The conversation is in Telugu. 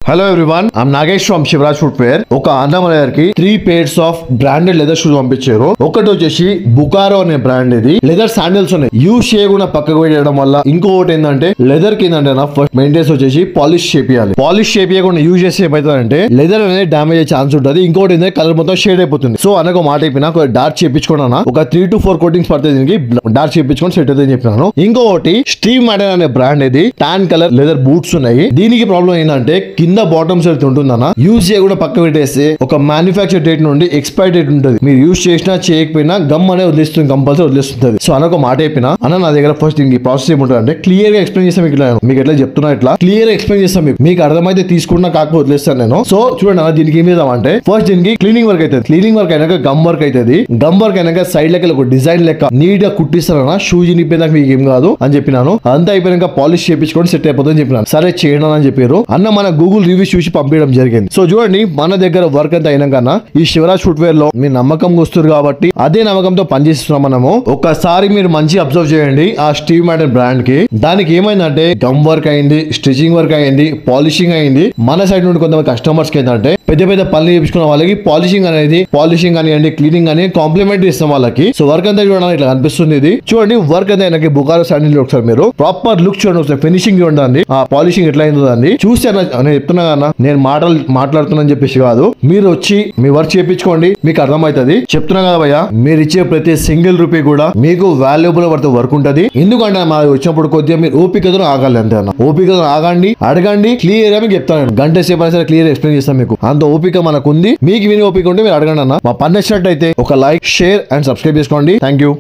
Hello everyone, I'm Nagesh from Shivraj footwear. ఒక అన్నమయ్య కి 3 pairs of branded leather shoes పంపించారు. ఒకటి వచ్చేసి బుకారో అనే బ్రాండ్, ఇది లెదర్ శాండిల్స్ ఉన్నాయి. యూజ్ చేయకుండా పక్కకు పెట్టడం వల్ల ఇంకొకటి ఏంటంటే లెదర్ కింద ఫస్ట్ మెయింటెన్స్ వచ్చేసి పాలిష్ చేపియాలి. పాలిష్ చేపియకుండా యూజ్ చేస్తే ఏమవుతుందంటే లెదర్ అనేది డామేజ్ అయ్యే ఛాన్స్ ఉంటుంది. ఇంకోటి ఏంటంటే కలర్ మొత్తం షేడ్ అయిపోతుంది. సో అనకు మాట అయిపోయినా డార్క్ చేయించుకున్నా ఒక 3 to 4 కోటింగ్స్ పడుతుంది. దీనికి డార్క్ చేయించుకొని సెట్ అవుతుంది చెప్పినాను. ఇంకొకటి స్టీవ్ మాడెన్ అనే బ్రాండ్, ఇది టాన్ కలర్ లెదర్ బూట్స్ ఉన్నాయి. దీనికి ప్రాబ్లం ఏంటంటే కింద బాటమ్ సైడ్ ఉంటుందన్న యూజ్ చేయకుండా పక్క పెట్టేస్తే ఒక మ్యానుఫ్యాక్చర్ డేట్ నుండి ఎక్స్పైర్ డేట్ ఉంటుంది. మీరు యూజ్ చేసినా చేయకపోయినా గమ్ అనేది వదిలేస్తుంది, కంపల్సరీ వదిలేస్తుంది. సో అనొక మాట అయిపోయినా అన్న నా దగ్గర ఫస్ట్ దీనికి ప్రాసెస్ ఏముంటుంది అంటే క్లియర్ గా ఎక్స్ప్లెయిన్ చేస్తాను. మీకు ఎట్లా చెప్తున్నా ఇట్లా క్లియర్ గా ఎక్స్ప్లెయిన్ చేస్తాను. మీకు అర్థమైతే తీసుకున్నా కాకపోతే వదిలేస్తాను నేను. సో చూడండి అన్న, దీనికి ఏం చేద్దామంటే ఫస్ట్ దీనికి క్లీనింగ్ వర్క్ అవుతుంది. క్లీనింగ్ వర్క్ అయినాక గమ్ వర్క్ అవుతుంది. గమ్ వర్క్ అయినాక సైడ్ లెక్క ఒక డిజైన్ లెక్క నీట్ గా కుట్టిస్తారన్న. షూ చినిపోయినాక మీకు ఏం కాదు అని చెప్పినాను. అంతా అయిపోయినాక పాలిష్ చేయించుకొని సెట్ అయిపోతుంది అని చెప్పినాను. సరే చేయడం అని చెప్పారు. అన్న మన గూగుల్ రివ్యూస్ చూసి పంపించడం జరిగింది. సో చూడండి మన దగ్గర వర్క్ అంతా అయినా కన్నా ఈ శివరాజ్ ఫుట్వేర్ లో మీ నమ్మకం వస్తుంది కాబట్టి అదే నమ్మకంతో పనిచేస్తున్నాం మనము. ఒక్కసారి మీరు మంచి అబ్జర్వ్ చేయండి ఆ స్టీవ్ మాడెన్ బ్రాండ్ కి. దానికి ఏమైందంటే గమ్ వర్క్ అయింది, స్టిచింగ్ వర్క్ అయింది, పాలిషింగ్ అయింది. మన సైడ్ నుండి కొంతమంది కస్టమర్స్ కి ఏంటంటే పెద్ద పెద్ద పనులు చేయించుకున్న వాళ్ళకి పాలిషింగ్ కానివ్వండి, క్లీనింగ్ అని కాంప్లిమెంట్ ఇస్తాం వాళ్ళకి. సో వర్క్ అంతా చూడండి ఇట్లా కనిపిస్తుంది. ఇది చూడండి వర్క్ అంతా ఆయనకి బుకారో శాండిల్ ఒకసారి మీరు ప్రాపర్ లుక్ చూడండి, ఒకసారి ఫినిషింగ్ చూడండి. ఆ పాలిషింగ్ ఎట్లా అయిందో దాన్ని చూస్తే నేను చెప్తున్నా కన్నా నేను మాట్లాడుతున్నాను చెప్పేసి కాదు. మీరు వచ్చి మీ వర్క్ చేయించుకోండి, మీకు అర్థమవుతుంది. చెప్తున్నా కదా భయ్యా, మీరు ఇచ్చే ప్రతి సింగిల్ రూపీ కూడా మీకు వాల్యుబుల్ వర్క్ ఉంటది. ఎందుకంటే మా వచ్చినప్పుడు కొద్దిగా మీరు ఓపికతో ఆగాలి అంతే అన్న. ఓపికతో ఆగండి, అడగండి, క్లియర్ గా మీకు చెప్తాను. గంట సేపు అయినా సరే క్లియర్ ఎక్స్ప్లెయిన్ చేస్తాను మీకు. అంత ఓపిక మనకు ఉంది. మీకు విని ఓపిక ఉంటే మీరు అడగండి అన్న. మా పని నచ్చినట్టయితే ఒక లైక్, షేర్ అండ్ సబ్స్క్రైబ్ చేసుకోండి. Thank you.